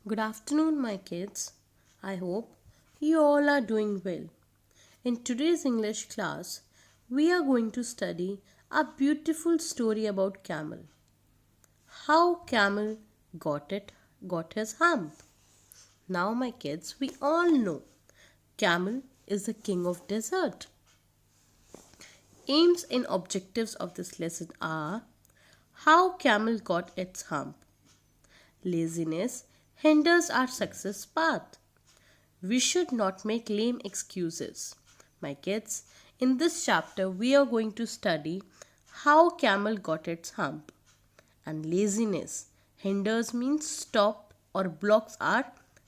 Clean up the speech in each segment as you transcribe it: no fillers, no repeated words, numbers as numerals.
Good afternoon, my kids. I hope you all are doing well. In today's English class, we are going to study a beautiful story about Camel. How Camel got his hump. Now, my kids, we all know Camel is the king of desert. Aims and objectives of this lesson are how Camel got its hump. Laziness hinders our success path. We should not make lame excuses. My kids, in this chapter, we are going to study how camel got its hump. And laziness hinders means stop or blocks our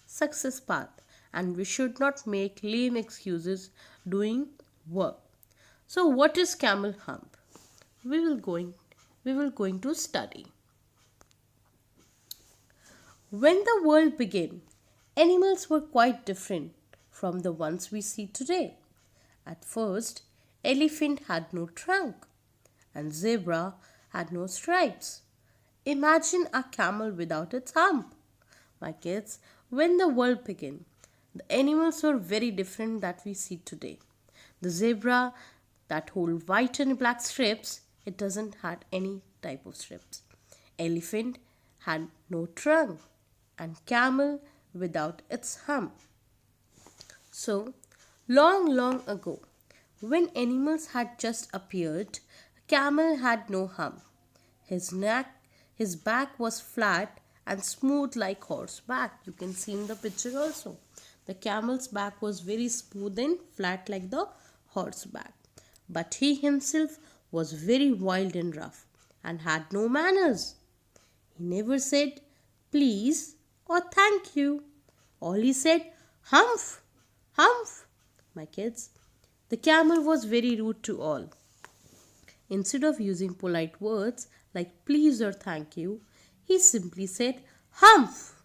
success path. And we should not make lame excuses doing work. So, what is camel hump? We will going to study. When the world began, animals were quite different from the ones we see today. At first, elephant had no trunk and zebra had no stripes. Imagine a camel without its hump. My kids, when the world began, the animals were very different that we see today. The zebra that hold white and black strips, it doesn't had any type of strips. Elephant had no trunk and camel without its hump. So, long ago, when animals had just appeared, camel had no hump. His back was flat and smooth like horse back. You can see in the picture also. The camel's back was very smooth and flat like the horse back. But he himself was very wild and rough and had no manners. He never said please or thank you. All he said, humph, humph. My kids, the camel was very rude to all. Instead of using polite words like please or thank you, he simply said humph.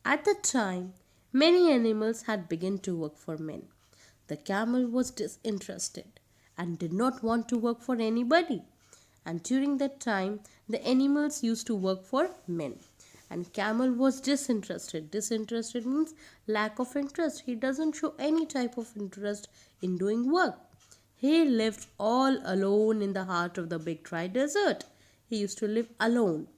At the time, many animals had begun to work for men. The camel was disinterested and did not want to work for anybody. And during that time, the animals used to work for men. And camel was disinterested. Disinterested means lack of interest. He doesn't show any type of interest in doing work. He lived all alone in the heart of the big dry desert. He used to live alone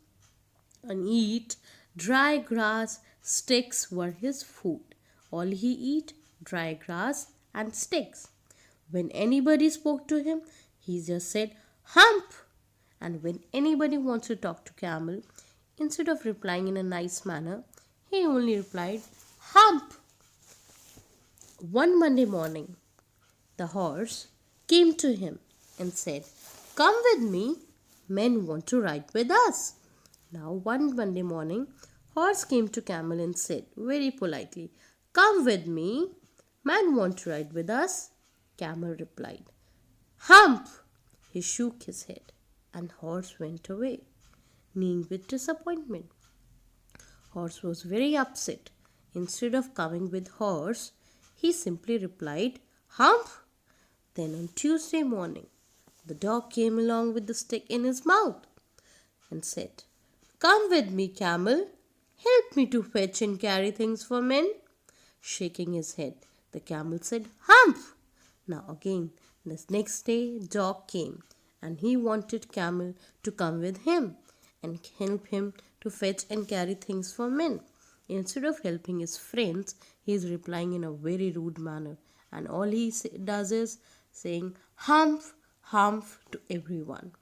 and eat dry grass. Sticks were his food. All he eat dry grass and sticks. When anybody spoke to him, he just said hump. And when anybody wants to talk to camel, instead of replying in a nice manner, he only replied hump. One Monday morning, the horse came to him and said, come with me, men want to ride with us. Now one Monday morning, horse came to camel and said very politely, come with me, men want to ride with us. Camel replied, hump. He shook his head and horse went away, kneeing with disappointment. Horse was very upset. Instead of coming with horse, he simply replied, hump. Then on Tuesday morning, the dog came along with the stick in his mouth and said, come with me, camel. Help me to fetch and carry things for men. Shaking his head, the camel said, hump. Now again, the next day, dog came and he wanted camel to come with him and help him to fetch and carry things for men. Instead of helping his friends, he is replying in a very rude manner, and all he does is saying humph, humph to everyone.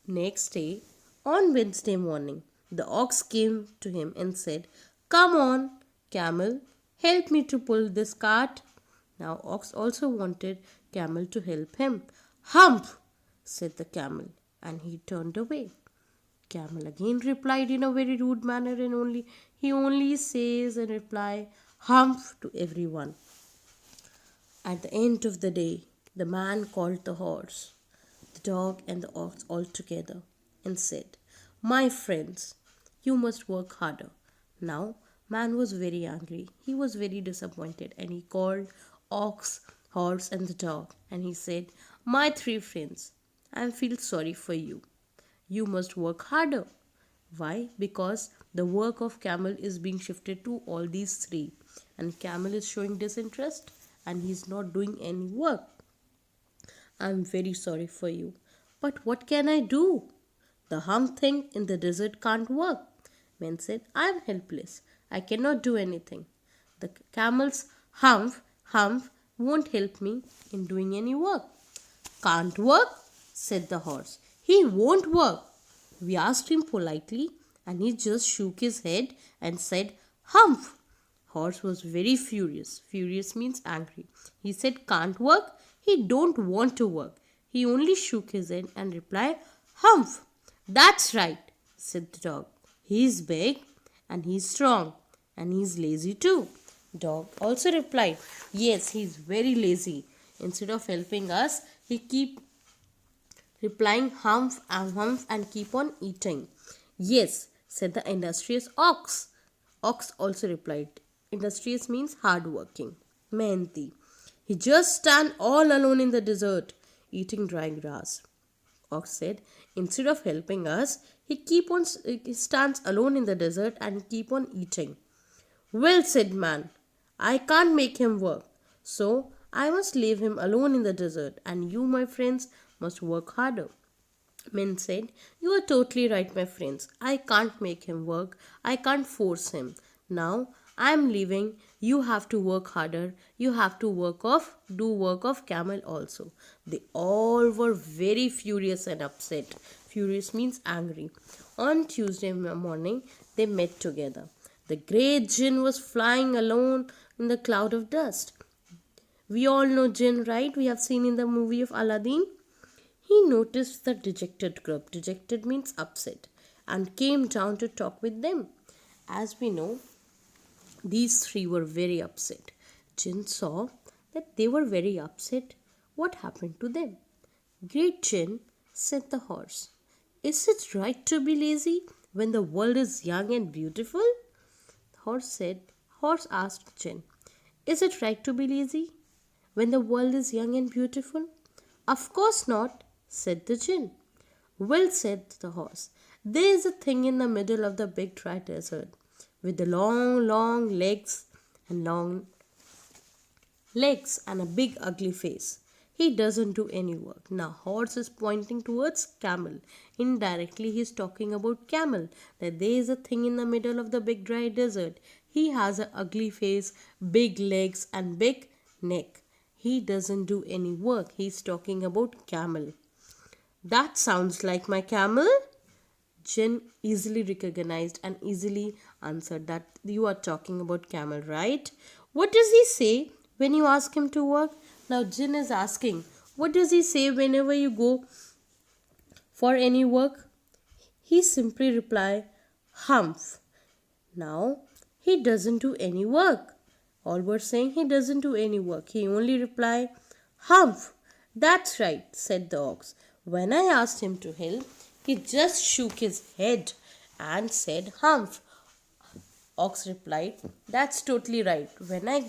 Next day, on Wednesday morning, the ox came to him and said, come on, camel, help me to pull this cart. Now ox also wanted camel to help him. Hump, said the camel, and he turned away. Camel again replied in a very rude manner, and he only says in reply, humph to everyone. At the end of the day, the man called the horse, the dog, and the ox all together and said, my friends, you must work harder. Now, man was very angry. He was very disappointed, and he called ox, horse, and the dog, and he said, my three friends, I feel sorry for you. You must work harder. Why? Because the work of Camel is being shifted to all these three, and Camel is showing disinterest and he's not doing any work. I'm very sorry for you. But what can I do? The hump thing in the desert can't work. Man said, I am helpless. I cannot do anything. The camel's hump won't help me in doing any work. Can't work? Said the horse. He won't work. We asked him politely and he just shook his head and said, Hump. Horse was very furious. Furious means angry. He said, can't work? He don't want to work. He only shook his head and replied, Humph. That's right, said the dog. He's big and he's strong and he's lazy too. Dog also replied, yes, he's very lazy. Instead of helping us, he keep replying humph and keep on eating. Yes, said the industrious ox. Ox also replied. Industrious means hardworking. Mehenti. He just stand all alone in the desert, eating dry grass. Ox said, instead of helping us, he stands alone in the desert and keep on eating. Well, said man, I can't make him work, so I must leave him alone in the desert, and you, my friends, must work harder. Men said, you are totally right, my friends. I can't make him work. I can't force him. Now I am leaving. You have to work harder. You have to do work of camel also. They all were very furious and upset. Furious means angry. On Tuesday morning, they met together. The great jinn was flying alone in the cloud of dust. We all know jinn, right? We have seen in the movie of Aladdin. He noticed the dejected group. Dejected means upset, and came down to talk with them. As we know, these three were very upset. Jinn saw that they were very upset. What happened to them? Great Jinn, said the horse. Is it right to be lazy when the world is young and beautiful? Horse asked Jinn, is it right to be lazy when the world is young and beautiful? Of course not, said the Jinn. Well, said the horse, there is a thing in the middle of the big dry desert with the long legs and a big ugly face. He doesn't do any work. Now horse is pointing towards camel. Indirectly he is talking about camel. That there is a thing in the middle of the big dry desert. He has an ugly face, big legs and big neck. He doesn't do any work. He is talking about camel. That sounds like my camel. Jen easily recognized and easily answered that you are talking about camel, right? What does he say when you ask him to work? Now Jin is asking, what does he say whenever you go for any work? He simply reply, Humph. Now he doesn't do any work. All were saying he doesn't do any work. He only reply, Humph. That's right, said the ox. When I asked him to help, he just shook his head and said, Humph. Ox replied, that's totally right. When I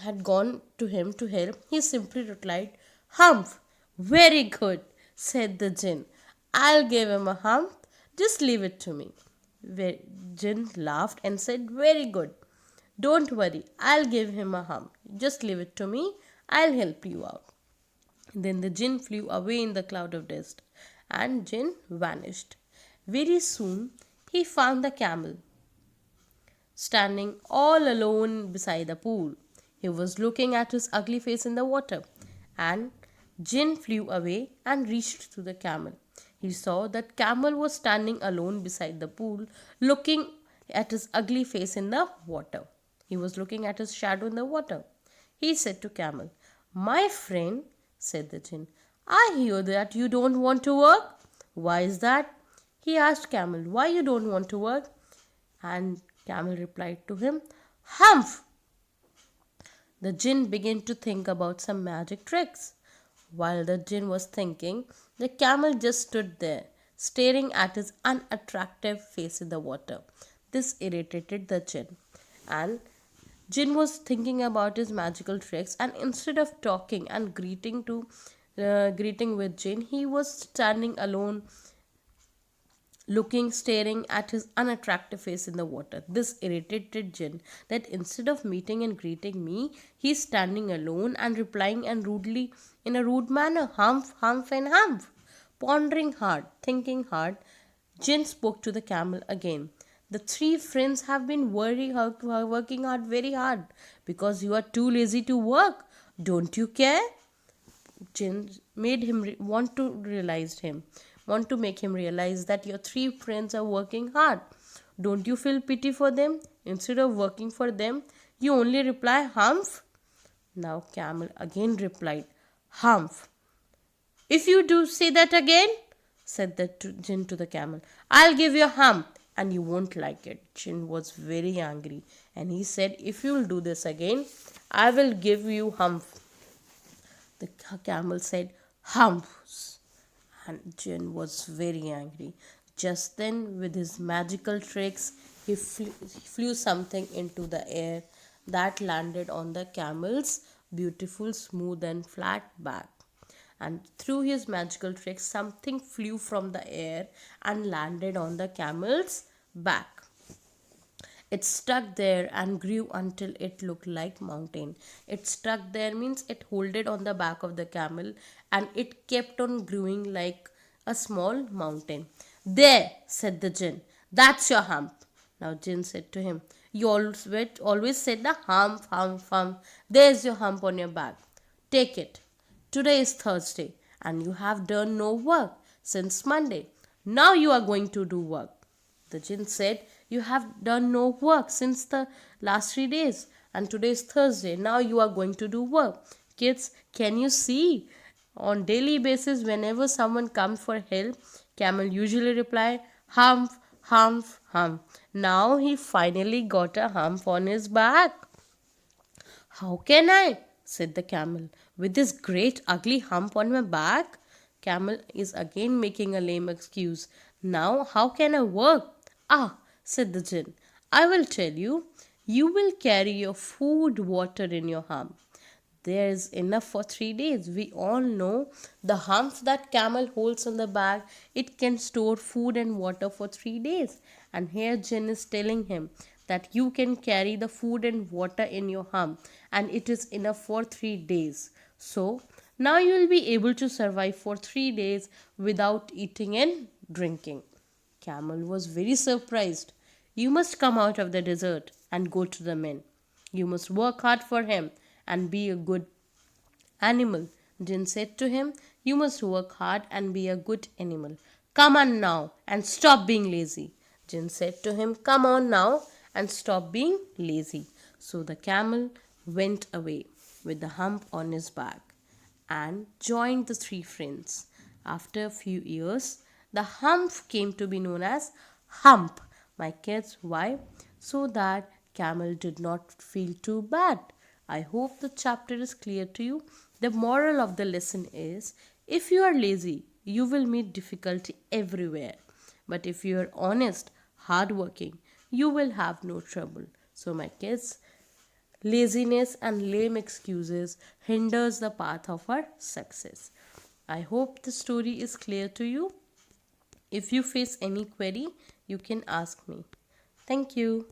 had gone to him to help, he simply replied, Humph. Very good, said the Jinn. I'll give him a hump. Just leave it to me. Jinn laughed and said, very good. Don't worry, I'll give him a hump. Just leave it to me. I'll help you out. Then the Jinn flew away in the cloud of dust and Jinn vanished. Very soon he found the camel standing all alone beside the pool. He was looking at his ugly face in the water, and Jinn flew away and reached to the camel. He saw that camel was standing alone beside the pool, looking at his ugly face in the water. He was looking at his shadow in the water. He said to camel, my friend, said the Jinn, I hear that you don't want to work. Why is that? He asked camel, why you don't want to work? And camel replied to him, Humph. The Jinn began to think about some magic tricks. While the Jinn was thinking, the camel just stood there, staring at his unattractive face in the water. This irritated the Jinn. And Jinn was thinking about his magical tricks, and instead of talking and greeting with Jinn, he was standing alone, staring at his unattractive face in the water. This irritated Jin that instead of meeting and greeting me, he's standing alone and replying and rudely in a rude manner, humph, humph, and humph. Pondering hard, thinking hard, Jin spoke to the camel again. The three friends have been working hard, very hard, because you are too lazy to work. Don't you care? Jin made him want to make him realize that your three friends are working hard. Don't you feel pity for them? Instead of working for them, you only reply humph. Now Camel again replied, humph. If you do say that again, said the Jinn to the camel, I'll give you a hump and you won't like it. Jinn was very angry and he said, if you'll do this again, I will give you hump. The camel said, humps. And Jinn was very angry. Just then, with his magical tricks, he flew something into the air that landed on the camel's beautiful, smooth, and flat back. And through his magical tricks, something flew from the air and landed on the camel's back. It stuck there and grew until it looked like mountain. It stuck there means it holded on the back of the camel and it kept on growing like a small mountain. There, said the Jinn, that's your hump. Now Jinn said to him, you always said the hump, hump, hump. There's your hump on your back. Take it. Today is Thursday and you have done no work since Monday. Now you are going to do work. The Jinn said, you have done no work since the last 3 days and today is Thursday. Now you are going to do work. Kids, can you see? On daily basis, whenever someone comes for help, Camel usually reply, hump, hump, hump. Now he finally got a hump on his back. How can I? Said the camel. With this great ugly hump on my back? Camel is again making a lame excuse. Now how can I work? Ah, said the Jinn. I will tell you. You will carry your food, water in your hump. There's enough for 3 days. We all know the hump that camel holds on the back, it can store food and water for 3 days. And here Jinn is telling him that you can carry the food and water in your hump and it is enough for 3 days. So now you will be able to survive for 3 days without eating and drinking. Camel was very surprised. You must come out of the desert and go to the men. You must work hard for him and be a good animal. Jinn said to him, you must work hard and be a good animal. Come on now and stop being lazy. Jinn said to him, come on now and stop being lazy. So the camel went away with the hump on his back and joined the three friends. After a few years, the hump came to be known as Hump. My kids, why? So that camel did not feel too bad. I hope the chapter is clear to you. The moral of the lesson is, if you are lazy, you will meet difficulty everywhere. But if you are honest, hardworking, you will have no trouble. So my kids, laziness and lame excuses hinders the path of our success. I hope the story is clear to you. If you face any query, you can ask me. Thank you.